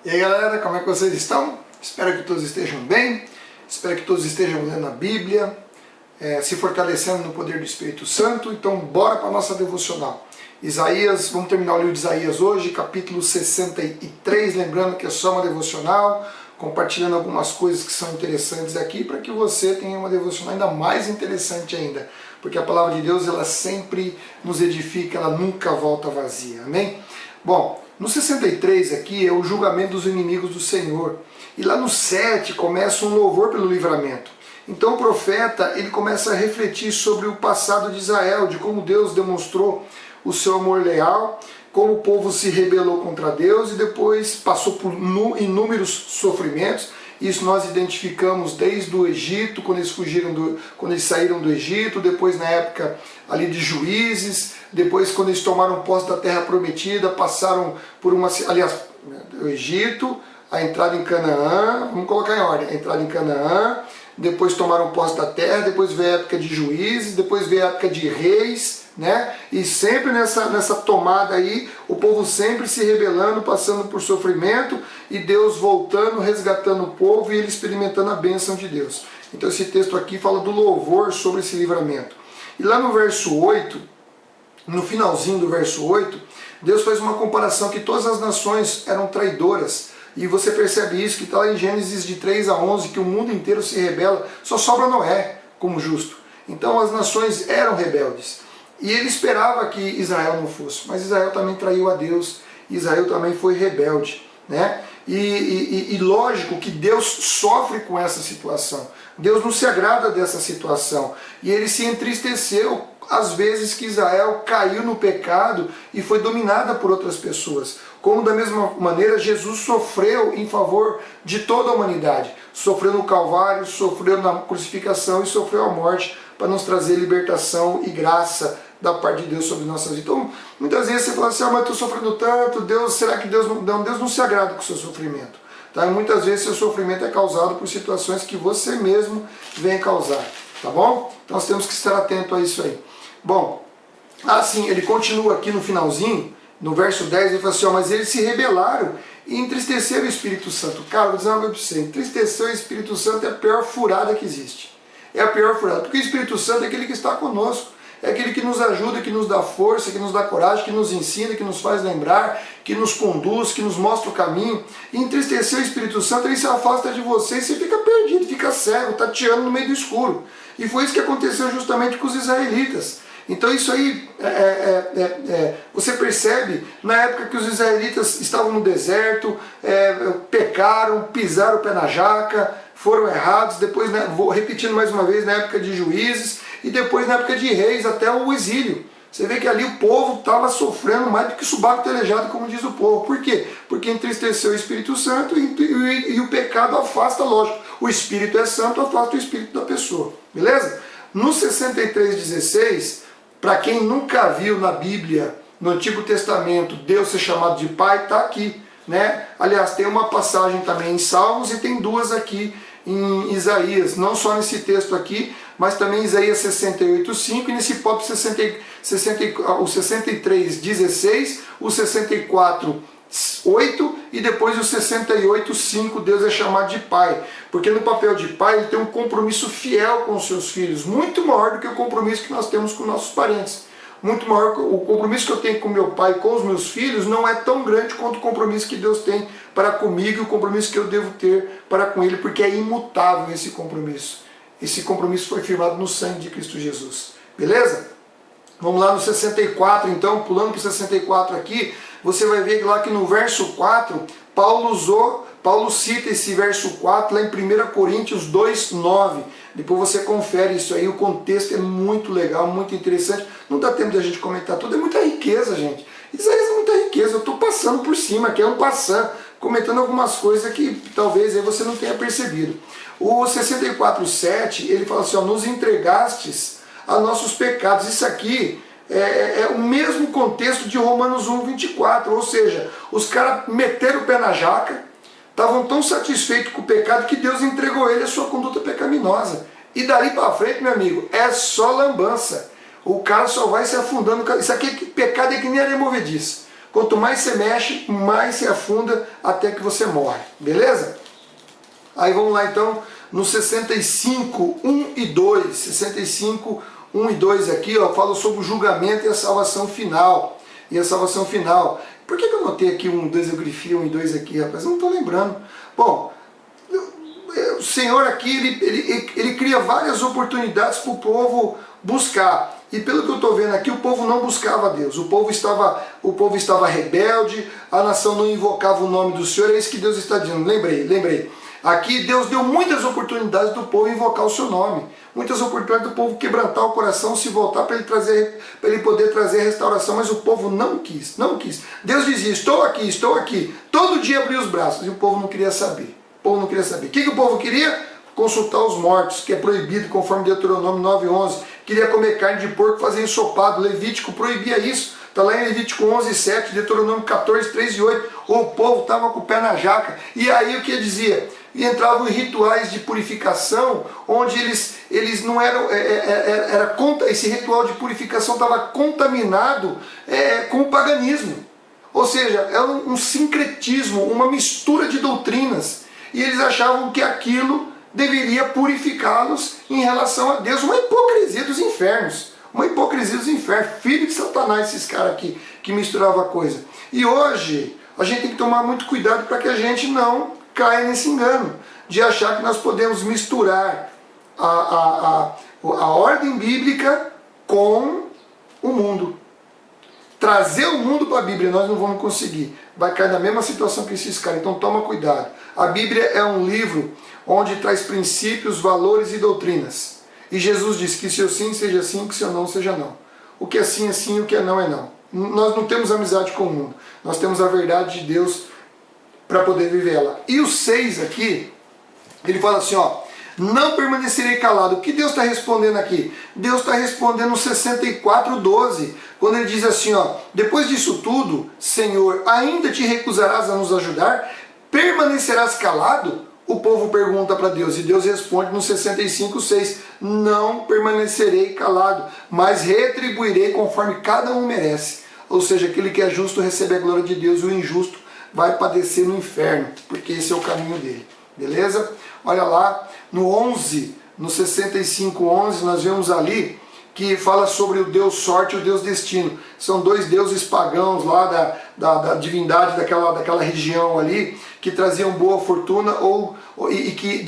E aí galera, como é que vocês estão? Espero que todos estejam bem, espero que todos estejam lendo a Bíblia, se fortalecendo no poder do Espírito Santo. Então bora para a nossa devocional. Isaías, vamos terminar o livro de Isaías hoje, capítulo 63, lembrando que é só uma devocional, compartilhando algumas coisas que são interessantes aqui, para que você tenha uma devocional ainda mais interessante ainda, porque a palavra de Deus ela sempre nos edifica, ela nunca volta vazia, amém? Bom, no 63 aqui é o julgamento dos inimigos do Senhor, e lá no 7 começa um louvor pelo livramento. Então o profeta ele começa a refletir sobre o passado de Israel, de como Deus demonstrou o seu amor leal, como o povo se rebelou contra Deus e depois passou por inúmeros sofrimentos. Isso nós identificamos desde o Egito, quando eles saíram do Egito, depois na época ali de Juízes, depois quando eles tomaram posse da terra prometida, passaram por o Egito, a entrada em Canaã, vamos colocar em ordem, a entrada em Canaã, depois tomaram posse da terra, depois veio a época de Juízes, depois veio a época de Reis, né? E sempre nessa tomada aí, o povo sempre se rebelando, passando por sofrimento, e Deus voltando, resgatando o povo e ele experimentando a bênção de Deus. Então esse texto aqui fala do louvor sobre esse livramento. E lá no verso 8, no finalzinho do verso 8, Deus faz uma comparação que todas as nações eram traidoras. E você percebe isso, que está lá em Gênesis de 3 a 11, que o mundo inteiro se rebela, só sobra Noé como justo. Então as nações eram rebeldes. E ele esperava que Israel não fosse, mas Israel também traiu a Deus, Israel também foi rebelde, né? E lógico que Deus sofre com essa situação, Deus não se agrada dessa situação, e ele se entristeceu às vezes que Israel caiu no pecado e foi dominada por outras pessoas. Como da mesma maneira Jesus sofreu em favor de toda a humanidade, sofreu no Calvário, sofreu na crucificação e sofreu a morte para nos trazer libertação e graça da parte de Deus sobre nossas vidas. Então, muitas vezes você fala assim, mas eu estou sofrendo tanto, Deus, será que Deus não se agrada com o seu sofrimento? Tá? E muitas vezes seu sofrimento é causado por situações que você mesmo vem causar, tá bom? Então nós temos que estar atento a isso aí. Bom, assim, ele continua aqui no finalzinho, no verso 10, ele fala assim, mas eles se rebelaram e entristeceram o Espírito Santo. Cara, vou dizer uma coisa para você, entristecer o Espírito Santo é a pior furada que existe. É a pior furada, porque o Espírito Santo é aquele que está conosco. É aquele que nos ajuda, que nos dá força, que nos dá coragem, que nos ensina, que nos faz lembrar, que nos conduz, que nos mostra o caminho. E entristecer o Espírito Santo, ele se afasta de você e você fica perdido, fica cego, tateando no meio do escuro. E foi isso que aconteceu justamente com os israelitas. Então isso aí, você percebe, na época que os israelitas estavam no deserto, pecaram, pisaram o pé na jaca, foram errados, depois, né, vou repetindo mais uma vez, na época de Juízes, e depois na época de Reis, até o exílio. Você vê que ali o povo estava sofrendo mais do que subaco telejado, como diz o povo. Por quê? Porque entristeceu o Espírito Santo e o pecado afasta, lógico. O Espírito é santo, afasta o Espírito da pessoa. Beleza? No 63,16, para quem nunca viu na Bíblia, no Antigo Testamento, Deus ser chamado de Pai, está aqui. Né? Aliás, tem uma passagem também em Salmos e tem duas aqui em Isaías, não só nesse texto aqui, mas também em Isaías 68,5 e nesse próprio o 63,16, o 64,8 e depois o 68,5, Deus é chamado de Pai. Porque no papel de pai ele tem um compromisso fiel com os seus filhos, muito maior do que o compromisso que nós temos com nossos parentes. Muito maior, o compromisso que eu tenho com meu pai e com os meus filhos não é tão grande quanto o compromisso que Deus tem para comigo e o compromisso que eu devo ter para com Ele, porque é imutável esse compromisso. Esse compromisso foi firmado no sangue de Cristo Jesus. Beleza? Vamos lá no 64, então, pulando para o 64 aqui, você vai ver lá que no verso 4, Paulo cita esse verso 4 lá em 1 Coríntios 2,9. Depois você confere isso aí, o contexto é muito legal, muito interessante. Não dá tempo de a gente comentar tudo, é muita riqueza, gente. Isaías é muita riqueza, eu estou passando por cima, aqui é um passando, comentando algumas coisas que talvez aí você não tenha percebido. O 64,7, ele fala assim, ó, nos entregastes a nossos pecados. Isso aqui é o mesmo contexto de Romanos 1,24, ou seja, os caras meteram o pé na jaca, estavam tão satisfeitos com o pecado que Deus entregou ele a sua conduta pecaminosa. E dali para frente, meu amigo, é só lambança. O cara só vai se afundando. Isso aqui, pecado é que nem areia movediça. Quanto mais você mexe, mais você afunda até que você morre. Beleza? Aí vamos lá então no 65, 1 e 2. 65, 1 e 2 aqui, ó, fala sobre o julgamento e a salvação final. E a salvação final. Por que eu notei aqui 1 e 2, eu grifei 1 e 2 aqui, rapaz? Eu não estou lembrando. Bom, o Senhor aqui, ele cria várias oportunidades para o povo buscar. E pelo que eu estou vendo aqui, o povo não buscava Deus. O povo estava rebelde, a nação não invocava o nome do Senhor. É isso que Deus está dizendo. Lembrei. Aqui Deus deu muitas oportunidades do povo invocar o seu nome. Muitas oportunidades do povo quebrantar o coração, se voltar para ele poder trazer restauração. Mas o povo não quis. Deus dizia, estou aqui. Todo dia abria os braços. E o povo não queria saber. O que o povo queria? Consultar os mortos, que é proibido conforme Deuteronômio 9:11. Queria comer carne de porco, fazer ensopado. Levítico proibia isso. Está lá em Levítico 11:7, Deuteronômio 14:3 e 8. O povo estava com o pé na jaca. E aí o que dizia? E entravam em rituais de purificação, onde eles não eram. Esse ritual de purificação estava contaminado com o paganismo. Ou seja, é um sincretismo, uma mistura de doutrinas. E eles achavam que aquilo deveria purificá-los em relação a Deus. Uma hipocrisia dos infernos. Filho de Satanás, esses caras aqui que misturavam a coisa. E hoje a gente tem que tomar muito cuidado para que a gente não caia nesse engano de achar que nós podemos misturar a ordem bíblica com o mundo. Trazer o mundo para a Bíblia nós não vamos conseguir. Vai cair na mesma situação que esses caras. Então toma cuidado. A Bíblia é um livro onde traz princípios, valores e doutrinas. E Jesus disse que se eu sim seja sim, que se eu não seja não. O que é sim é sim, o que é não é não. Nós não temos amizade com o mundo. Nós temos a verdade de Deus para poder viver ela. E o 6 aqui, ele fala assim, ó, não permanecerei calado. O que Deus está respondendo aqui? Deus está respondendo no 64:12, quando ele diz assim, ó, depois disso tudo, Senhor, ainda te recusarás a nos ajudar? Permanecerás calado? O povo pergunta para Deus, e Deus responde no 65:6, não permanecerei calado, mas retribuirei conforme cada um merece. Ou seja, aquele que é justo recebe a glória de Deus, e o injusto vai padecer no inferno, porque esse é o caminho dele. Beleza? Olha lá, no 65:11, nós vemos ali que fala sobre o Deus sorte e o Deus destino. São dois deuses pagãos lá da divindade daquela região ali, que traziam boa fortuna e que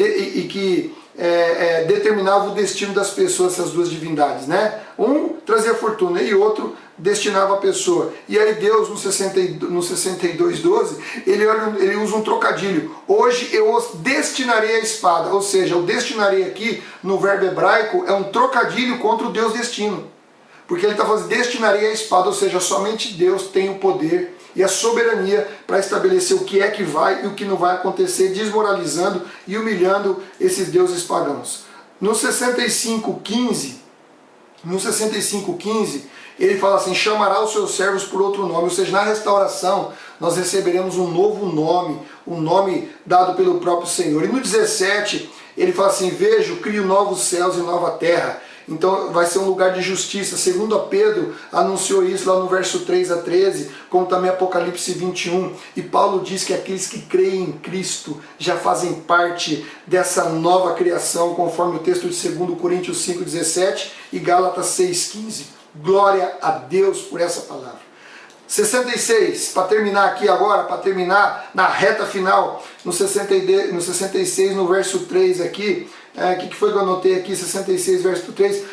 determinavam o destino das pessoas, essas duas divindades, né? Um trazia fortuna e outro destinava a pessoa. E aí Deus, no 62:12, ele usa um trocadilho. Hoje eu os destinarei a espada. Ou seja, o destinarei aqui, no verbo hebraico, é um trocadilho contra o Deus destino. Porque ele está falando destinarei a espada, ou seja, somente Deus tem o poder e a soberania para estabelecer o que é que vai e o que não vai acontecer, desmoralizando e humilhando esses deuses pagãos. No 65:15, ele fala assim, chamará os seus servos por outro nome. Ou seja, na restauração nós receberemos um novo nome, um nome dado pelo próprio Senhor. E no 17 ele fala assim, vejo, crio novos céus e nova terra. Então vai ser um lugar de justiça. Segundo Pedro anunciou isso lá no verso 3-13, como também Apocalipse 21. E Paulo diz que aqueles que creem em Cristo já fazem parte dessa nova criação, conforme o texto de 2 Coríntios 5:17 e Gálatas 6:15. Glória a Deus por essa palavra. 66, para terminar aqui agora, para terminar na reta final, no 66, no verso 3 aqui, o que foi que eu anotei aqui, 66, verso 3?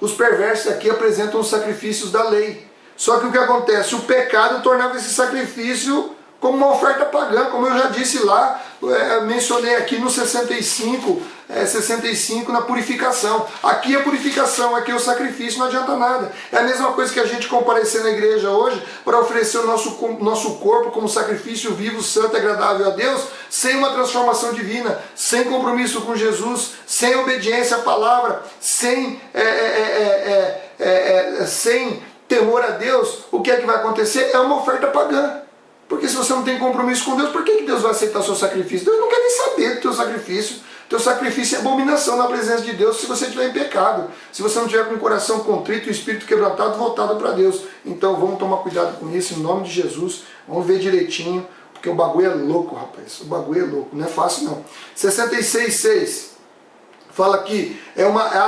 Os perversos aqui apresentam os sacrifícios da lei. Só que o que acontece? O pecado tornava esse sacrifício como uma oferta pagã, como eu já disse lá, mencionei aqui no 65 na purificação. Aqui a purificação, aqui o sacrifício, não adianta nada. É a mesma coisa que a gente comparecer na igreja hoje para oferecer o nosso corpo como sacrifício vivo, santo e agradável a Deus, sem uma transformação divina, sem compromisso com Jesus, sem obediência à palavra, sem temor a Deus. O que é que vai acontecer? É uma oferta pagã. Porque se você não tem compromisso com Deus, por que Deus vai aceitar o seu sacrifício? Deus não quer nem saber do teu sacrifício. Teu sacrifício é abominação na presença de Deus se você estiver em pecado. Se você não tiver com o coração contrito e o espírito quebrantado, voltado para Deus. Então vamos tomar cuidado com isso, em nome de Jesus. Vamos ver direitinho, porque o bagulho é louco, rapaz. O bagulho é louco, não é fácil não. 66,6. Fala que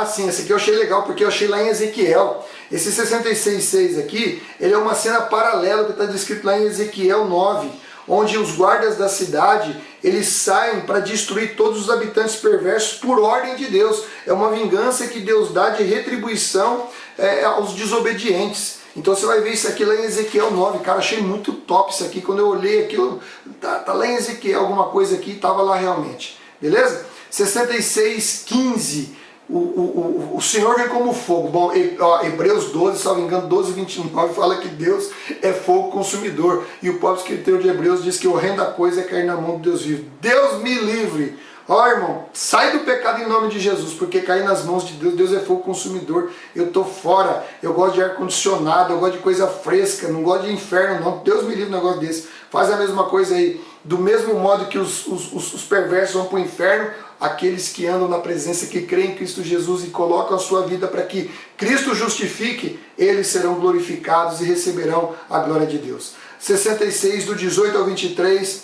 assim, esse aqui eu achei legal, porque eu achei lá em Ezequiel. Esse 66,6 aqui, ele é uma cena paralela que está descrito lá em Ezequiel 9, onde os guardas da cidade, eles saem para destruir todos os habitantes perversos por ordem de Deus. É uma vingança que Deus dá de retribuição aos desobedientes. Então você vai ver isso aqui lá em Ezequiel 9, cara, achei muito top isso aqui. Quando eu olhei aquilo, tá lá em Ezequiel alguma coisa aqui, estava lá realmente. Beleza? 66,15. O Senhor vem como fogo. Bom, Hebreus 12, salvo engano, 12:29 fala que Deus é fogo consumidor. E o próprio escritor de Hebreus diz que horrenda coisa é cair na mão de Deus vivo. Deus me livre. Irmão, sai do pecado em nome de Jesus, porque cair nas mãos de Deus, Deus é fogo consumidor. Eu tô fora, eu gosto de ar-condicionado, eu gosto de coisa fresca, não gosto de inferno não. Deus me livre um negócio desse. Faz a mesma coisa aí. Do mesmo modo que os perversos vão para o inferno, aqueles que andam na presença, que creem em Cristo Jesus e colocam a sua vida para que Cristo justifique, eles serão glorificados e receberão a glória de Deus. 66, do 18 ao 23,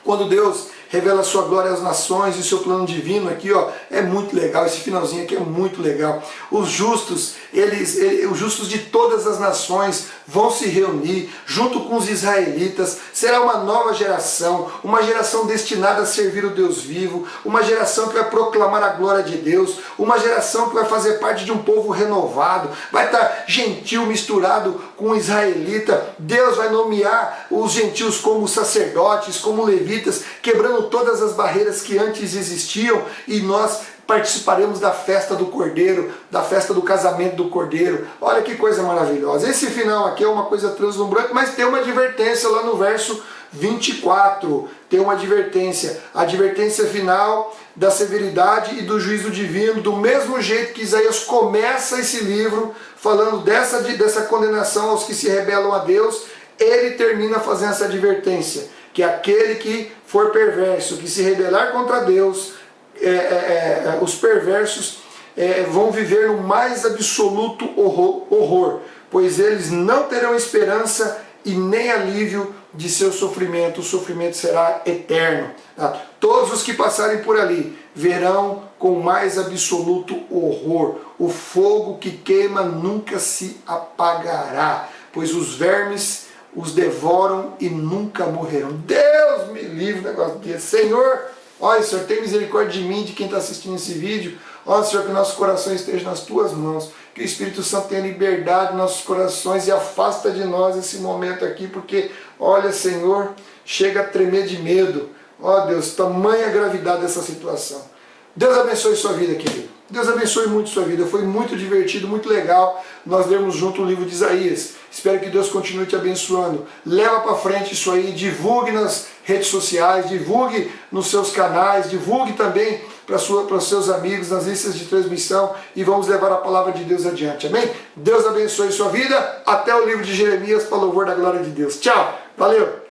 quando Deus revela a sua glória às nações e o seu plano divino aqui, ó, é muito legal, esse finalzinho aqui é muito legal. Os justos, os justos de todas as nações vão se reunir junto com os israelitas. Será uma nova geração, uma geração destinada a servir o Deus vivo, uma geração que vai proclamar a glória de Deus, uma geração que vai fazer parte de um povo renovado, vai estar gentil misturado com israelita. Deus vai nomear os gentios como sacerdotes, como levitas, quebrando todas as barreiras que antes existiam, e nós participaremos da festa do Cordeiro, da festa do casamento do Cordeiro. Olha que coisa maravilhosa. Esse final aqui é uma coisa translumbrante, mas tem uma advertência lá no verso 24. Tem uma advertência. A advertência final da severidade e do juízo divino, do mesmo jeito que Isaías começa esse livro falando dessa condenação aos que se rebelam a Deus, ele termina fazendo essa advertência, que aquele que for perverso, que se rebelar contra Deus, os perversos vão viver no mais absoluto horror, pois eles não terão esperança e nem alívio de seu sofrimento. O sofrimento será eterno. Tá? Todos os que passarem por ali verão com mais absoluto horror. O fogo que queima nunca se apagará, pois os vermes os devoram e nunca morrerão. Deus me livre do negócio desse. Senhor, olha, Senhor, tem misericórdia de mim, de quem está assistindo esse vídeo. Olha, Senhor, que nossos corações estejam nas Tuas mãos. Que o Espírito Santo tenha liberdade nos nossos corações e afasta de nós esse momento aqui, porque, olha, Senhor, chega a tremer de medo. Ó Deus, tamanha gravidade dessa situação. Deus abençoe sua vida, querido. Deus abençoe muito sua vida. Foi muito divertido, muito legal nós lermos junto o livro de Isaías. Espero que Deus continue te abençoando. Leva para frente isso aí, divulgue nas redes sociais, divulgue nos seus canais, divulgue também para os seus amigos, nas listas de transmissão, e vamos levar a palavra de Deus adiante. Amém? Deus abençoe sua vida. Até o livro de Jeremias, para louvor da glória de Deus. Tchau. Valeu.